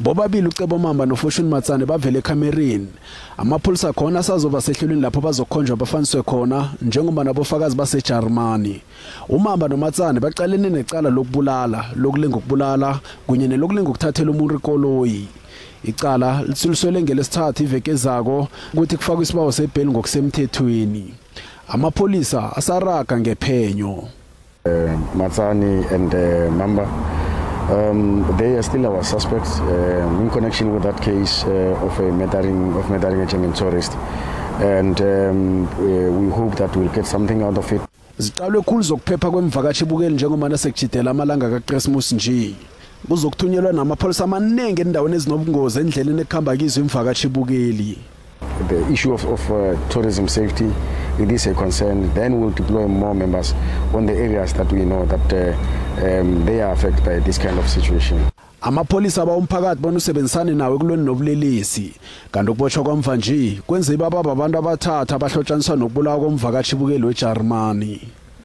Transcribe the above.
Bobabili ucebo mamba noFortune Matsane bavele ekamereni. Amapholisa khona asazoba sehlelweni lapho bazokhonjwa bafaniswe khona njengoba nabofakazi baseJarimani. Umamba noMatsane baqalene necala lokubulala, lokulenga ukubulala kunye nelokulenga ukuthathela umuntu ikoloyi. Icala litsuliswele ngelesithathu iveke ezako ukuthi kufakwe isibawo sebheli ngokusemthethweni. Amapholisa asaraga ngephenyo. Matsane and Mamba, they are still our suspects in connection with that case of murdering a German tourist, and we hope that we'll get something out of it. Ziqalwe khulu zokuphepha kwemvakatjhibukeli njengoba sekujidela amalanga kakresmusi nje. Kuzokuthunyelwa namapholisa amanengi endaweni ezinobungozi endleleni ekuhamba kizo imvakatjhibukeli. The issue of tourism safety, it is a concern. Then we'll deploy more members on the areas that we know that they are affected by this kind of situation. Amapholisa abawumphakathi bona usebenzisane nawe kulweni nobulelesi. Kanti ukubotshwa kwamva nje kwenze abantu abathathu abahlotshaniswa nokubulawa komvakatshibukeli weJarimani.